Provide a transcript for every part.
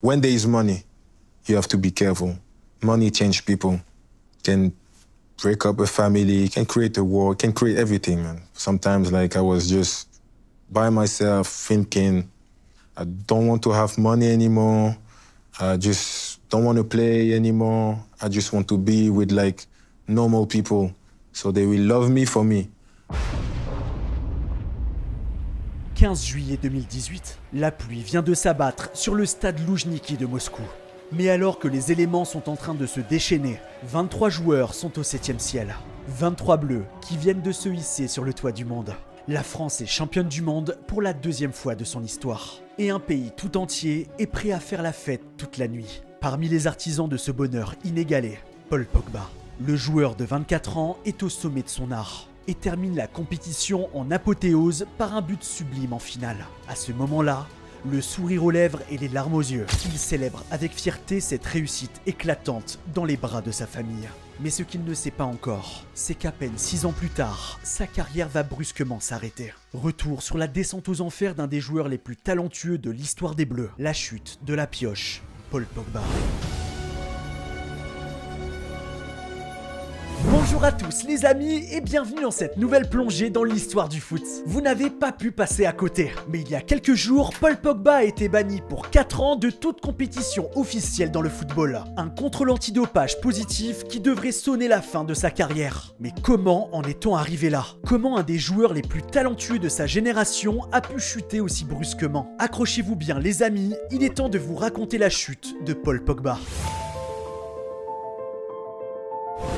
When there is money, you have to be careful. Money changes people. Can break up a family, can create a war, can create everything, man. Sometimes, like, I was just by myself thinking, I don't want to have money anymore. I just don't want to play anymore. I just want to be with, like, normal people so they will love me for me. 15 juillet 2018, la pluie vient de s'abattre sur le stade Loujniki de Moscou. Mais alors que les éléments sont en train de se déchaîner, 23 joueurs sont au 7e ciel. 23 bleus qui viennent de se hisser sur le toit du monde. La France est championne du monde pour la 2e fois de son histoire. Et un pays tout entier est prêt à faire la fête toute la nuit. Parmi les artisans de ce bonheur inégalé, Paul Pogba. Le joueur de 24 ans est au sommet de son art et termine la compétition en apothéose par un but sublime en finale. À ce moment-là, le sourire aux lèvres et les larmes aux yeux, il célèbre avec fierté cette réussite éclatante dans les bras de sa famille. Mais ce qu'il ne sait pas encore, c'est qu'à peine 6 ans plus tard, sa carrière va brusquement s'arrêter. Retour sur la descente aux enfers d'un des joueurs les plus talentueux de l'histoire des Bleus, la chute de la pioche, Paul Pogba. Bonjour à tous les amis et bienvenue dans cette nouvelle plongée dans l'histoire du foot. Vous n'avez pas pu passer à côté, mais il y a quelques jours, Paul Pogba a été banni pour 4 ans de toute compétition officielle dans le football. Un contrôle antidopage positif qui devrait sonner la fin de sa carrière. Mais comment en est-on arrivé là? Comment un des joueurs les plus talentueux de sa génération a pu chuter aussi brusquement? Accrochez-vous bien les amis, il est temps de vous raconter la chute de Paul Pogba.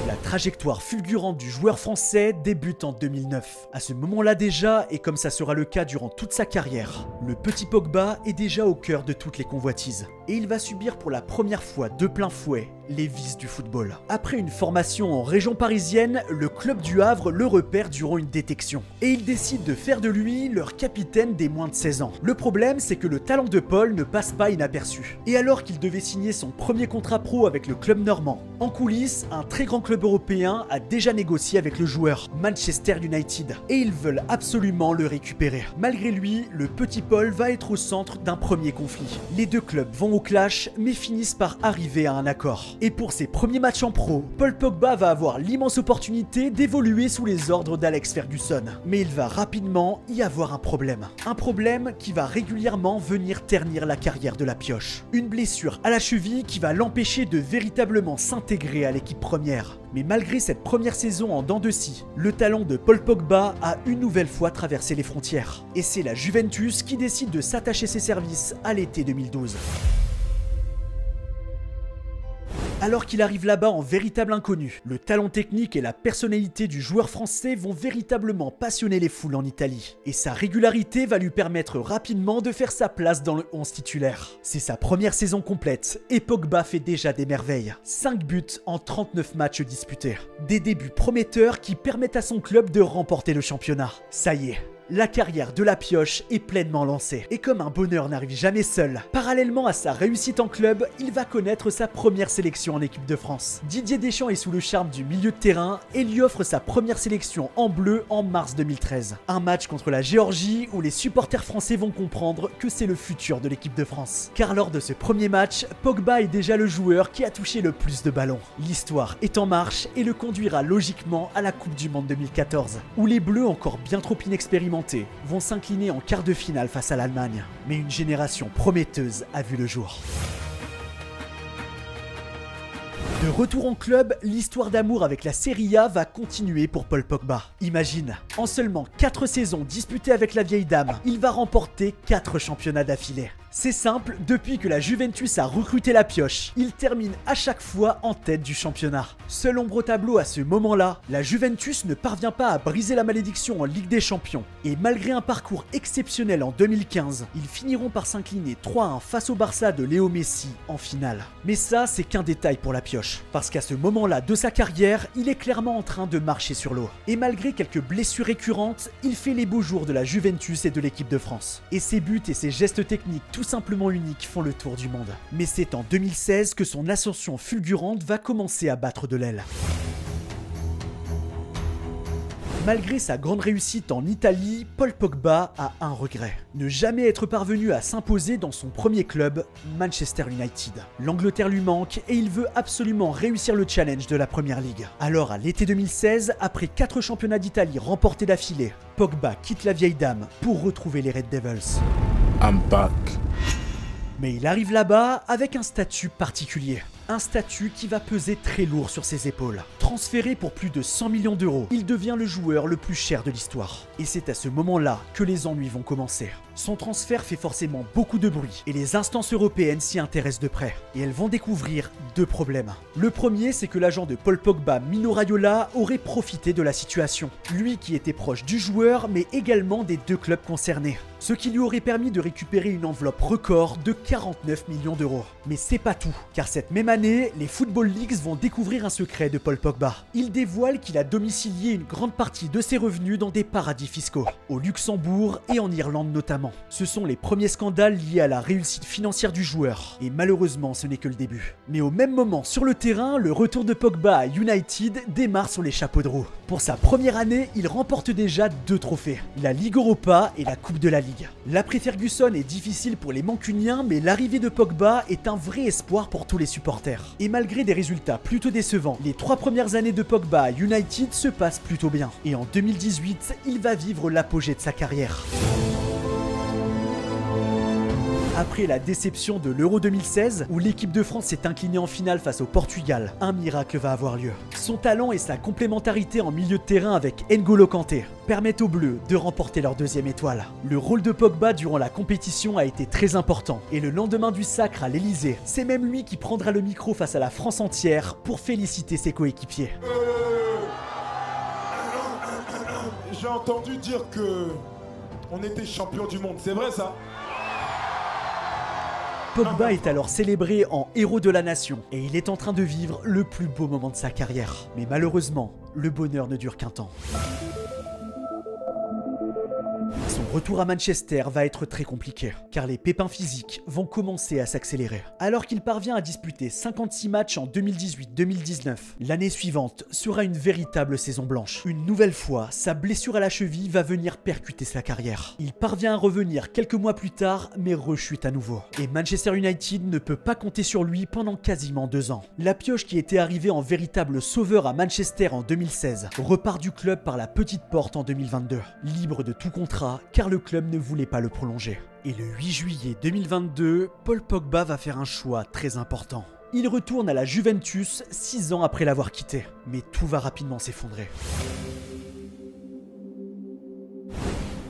La trajectoire fulgurante du joueur français débute en 2009. À ce moment-là déjà, et comme ça sera le cas durant toute sa carrière, le petit Pogba est déjà au cœur de toutes les convoitises. Et il va subir pour la première fois de plein fouet les vices du football. Après une formation en région parisienne, le club du Havre le repère durant une détection. Et il décide de faire de lui leur capitaine des moins de 16 ans. Le problème, c'est que le talent de Paul ne passe pas inaperçu. Et alors qu'il devait signer son premier contrat pro avec le club normand, en coulisses, un très grand club européen a déjà négocié avec le joueur, Manchester United. Et ils veulent absolument le récupérer. Malgré lui, le petit Paul va être au centre d'un premier conflit. Les deux clubs vont au clash, mais finissent par arriver à un accord. Et pour ses premiers matchs en pro, Paul Pogba va avoir l'immense opportunité d'évoluer sous les ordres d'Alex Ferguson. Mais il va rapidement y avoir un problème. Un problème qui va régulièrement venir ternir la carrière de la pioche. Une blessure à la cheville qui va l'empêcher de véritablement s'intégrer à l'équipe première. Mais malgré cette première saison en dents de scie, le talent de Paul Pogba a une nouvelle fois traversé les frontières. Et c'est la Juventus qui décide de s'attacher ses services à l'été 2012. Alors qu'il arrive là-bas en véritable inconnu, le talent technique et la personnalité du joueur français vont véritablement passionner les foules en Italie. Et sa régularité va lui permettre rapidement de faire sa place dans le 11 titulaire. C'est sa première saison complète et Pogba fait déjà des merveilles. 5 buts en 39 matchs disputés. Des débuts prometteurs qui permettent à son club de remporter le championnat. Ça y est. La carrière de la pioche est pleinement lancée. Et comme un bonheur n'arrive jamais seul, parallèlement à sa réussite en club, il va connaître sa première sélection en équipe de France. Didier Deschamps est sous le charme du milieu de terrain et lui offre sa première sélection en bleu en mars 2013. Un match contre la Géorgie où les supporters français vont comprendre que c'est le futur de l'équipe de France. Car lors de ce premier match, Pogba est déjà le joueur qui a touché le plus de ballons. L'histoire est en marche et le conduira logiquement à la Coupe du Monde 2014, où les Bleus, encore bien trop inexpérimentés, vont s'incliner en quart de finale face à l'Allemagne. Mais une génération prometteuse a vu le jour. De retour en club, l'histoire d'amour avec la Serie A va continuer pour Paul Pogba. Imagine, en seulement 4 saisons disputées avec la vieille dame, il va remporter 4 championnats d'affilée. C'est simple, depuis que la Juventus a recruté la pioche, il termine à chaque fois en tête du championnat. Seul ombre au tableau à ce moment-là, la Juventus ne parvient pas à briser la malédiction en Ligue des Champions. Et malgré un parcours exceptionnel en 2015, ils finiront par s'incliner 3-1 face au Barça de Léo Messi en finale. Mais ça, c'est qu'un détail pour la pioche. Parce qu'à ce moment-là de sa carrière, il est clairement en train de marcher sur l'eau. Et malgré quelques blessures récurrentes, il fait les beaux jours de la Juventus et de l'équipe de France. Et ses buts et ses gestes techniques tout simplement uniques font le tour du monde. Mais c'est en 2016 que son ascension fulgurante va commencer à battre de l'aile. Malgré sa grande réussite en Italie, Paul Pogba a un regret. Ne jamais être parvenu à s'imposer dans son premier club, Manchester United. L'Angleterre lui manque et il veut absolument réussir le challenge de la Premier League. Alors à l'été 2016, après 4 championnats d'Italie remportés d'affilée, Pogba quitte la vieille dame pour retrouver les Red Devils. I'm back. Mais il arrive là-bas avec un statut particulier. Un statut qui va peser très lourd sur ses épaules. Transféré pour plus de 100 millions d'euros, il devient le joueur le plus cher de l'histoire. Et c'est à ce moment-là que les ennuis vont commencer. Son transfert fait forcément beaucoup de bruit et les instances européennes s'y intéressent de près. Et elles vont découvrir 2 problèmes. Le premier, c'est que l'agent de Paul Pogba, Mino Raiola, aurait profité de la situation. Lui qui était proche du joueur, mais également des 2 clubs concernés. Ce qui lui aurait permis de récupérer une enveloppe record de 49 millions d'euros. Mais c'est pas tout, car cette même année, les Football Leagues vont découvrir un secret de Paul Pogba. Il dévoile qu'il a domicilié une grande partie de ses revenus dans des paradis fiscaux, au Luxembourg et en Irlande notamment. Ce sont les premiers scandales liés à la réussite financière du joueur, et malheureusement ce n'est que le début. Mais au même moment, sur le terrain, le retour de Pogba à United démarre sur les chapeaux de roue. Pour sa première année, il remporte déjà 2 trophées, la Ligue Europa et la Coupe de la Ligue. L'après-Ferguson est difficile pour les Mancuniens, mais l'arrivée de Pogba est un vrai espoir pour tous les supporters. Et malgré des résultats plutôt décevants, les 3 premières années de Pogba à United se passent plutôt bien. Et en 2018, il va vivre l'apogée de sa carrière. Après la déception de l'Euro 2016, où l'équipe de France s'est inclinée en finale face au Portugal, un miracle va avoir lieu. Son talent et sa complémentarité en milieu de terrain avec N'Golo Kanté permettent aux Bleus de remporter leur 2e étoile. Le rôle de Pogba durant la compétition a été très important, et le lendemain du sacre à l'Elysée, c'est même lui qui prendra le micro face à la France entière pour féliciter ses coéquipiers. J'ai entendu dire que on était champion du monde, c'est vrai ça? Pogba est alors célébré en héros de la nation et il est en train de vivre le plus beau moment de sa carrière. Mais malheureusement, le bonheur ne dure qu'un temps. Son retour à Manchester va être très compliqué, car les pépins physiques vont commencer à s'accélérer. Alors qu'il parvient à disputer 56 matchs en 2018-2019, l'année suivante sera une véritable saison blanche. Une nouvelle fois, sa blessure à la cheville va venir percuter sa carrière. Il parvient à revenir quelques mois plus tard, mais rechute à nouveau. Et Manchester United ne peut pas compter sur lui pendant quasiment 2 ans. La pioche qui était arrivée en véritable sauveur à Manchester en 2016 repart du club par la petite porte en 2022, libre de tout contrat, car le club ne voulait pas le prolonger. Et le 8 juillet 2022, Paul Pogba va faire un choix très important. Il retourne à la Juventus 6 ans après l'avoir quitté, mais tout va rapidement s'effondrer.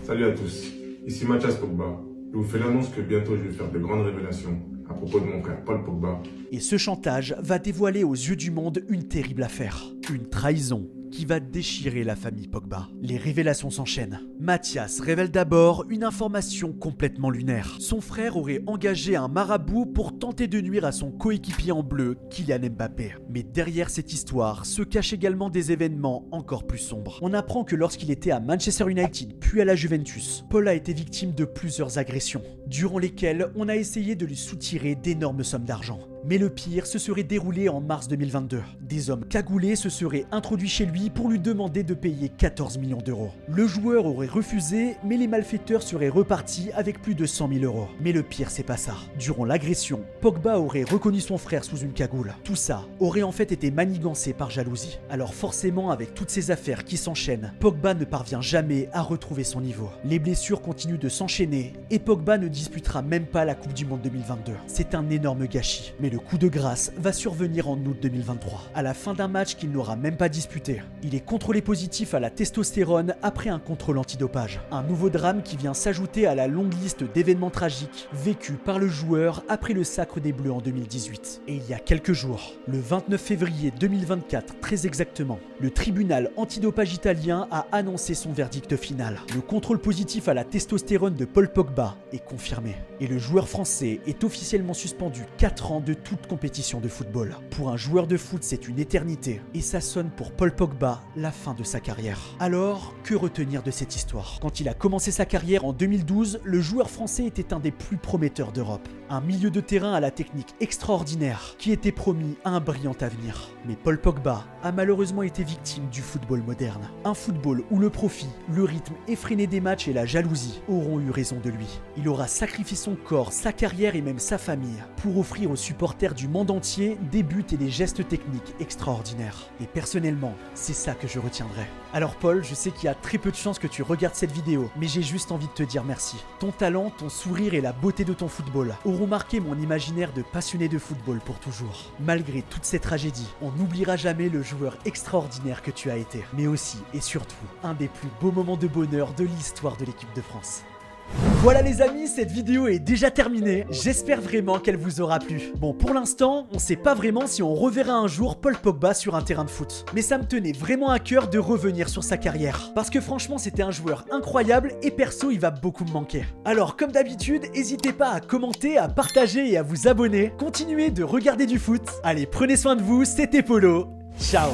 Salut à tous, ici Mathias Pogba. Je vous fais l'annonce que bientôt je vais faire de grandes révélations à propos de mon frère Paul Pogba. Et ce chantage va dévoiler aux yeux du monde une terrible affaire, une trahison qui va déchirer la famille Pogba. Les révélations s'enchaînent. Mathias révèle d'abord une information complètement lunaire. Son frère aurait engagé un marabout pour tenter de nuire à son coéquipier en bleu, Kylian Mbappé. Mais derrière cette histoire se cachent également des événements encore plus sombres. On apprend que lorsqu'il était à Manchester United puis à la Juventus, Paul a été victime de plusieurs agressions, durant lesquelles on a essayé de lui soutirer d'énormes sommes d'argent. Mais le pire se serait déroulé en mars 2022. Des hommes cagoulés se seraient introduits chez lui pour lui demander de payer 14 millions d'euros. Le joueur aurait refusé, mais les malfaiteurs seraient repartis avec plus de 100 000 euros. Mais le pire, c'est pas ça. Durant l'agression, Pogba aurait reconnu son frère sous une cagoule. Tout ça aurait en fait été manigancé par jalousie. Alors forcément, avec toutes ces affaires qui s'enchaînent, Pogba ne parvient jamais à retrouver son niveau. Les blessures continuent de s'enchaîner et Pogba ne disputera même pas la Coupe du Monde 2022. C'est un énorme gâchis. Mais le coup de grâce va survenir en août 2023. À la fin d'un match qu'il n'aura même pas disputé, il est contrôlé positif à la testostérone après un contrôle antidopage. Un nouveau drame qui vient s'ajouter à la longue liste d'événements tragiques vécus par le joueur après le sacre des Bleus en 2018. Et il y a quelques jours, le 29 février 2024 très exactement, le tribunal antidopage italien a annoncé son verdict final. Le contrôle positif à la testostérone de Paul Pogba est confirmé. confirmé. Et le joueur français est officiellement suspendu 4 ans de toute compétition de football. Pour un joueur de foot, c'est une éternité. Et ça sonne pour Paul Pogba la fin de sa carrière. Alors, que retenir de cette histoire? Quand il a commencé sa carrière en 2012, le joueur français était un des plus prometteurs d'Europe. Un milieu de terrain à la technique extraordinaire qui était promis à un brillant avenir. Mais Paul Pogba a malheureusement été victime du football moderne. Un football où le profit, le rythme effréné des matchs et la jalousie auront eu raison de lui. Il aura sacrifié son corps, sa carrière et même sa famille pour offrir aux supporters du monde entier des buts et des gestes techniques extraordinaires. Et personnellement, c'est ça que je retiendrai. Alors Paul, je sais qu'il y a très peu de chances que tu regardes cette vidéo, mais j'ai juste envie de te dire merci. Ton talent, ton sourire et la beauté de ton football auront marqué mon imaginaire de passionné de football pour toujours. Malgré toutes ces tragédies, on n'oubliera jamais le joueur extraordinaire que tu as été, mais aussi et surtout un des plus beaux moments de bonheur de l'histoire de l'équipe de France. Voilà les amis, cette vidéo est déjà terminée, j'espère vraiment qu'elle vous aura plu. Bon, pour l'instant, on sait pas vraiment si on reverra un jour Paul Pogba sur un terrain de foot. Mais ça me tenait vraiment à cœur de revenir sur sa carrière. Parce que franchement, c'était un joueur incroyable et perso, il va beaucoup me manquer. Alors, comme d'habitude, n'hésitez pas à commenter, à partager et à vous abonner. Continuez de regarder du foot. Allez, prenez soin de vous, c'était Polo. Ciao.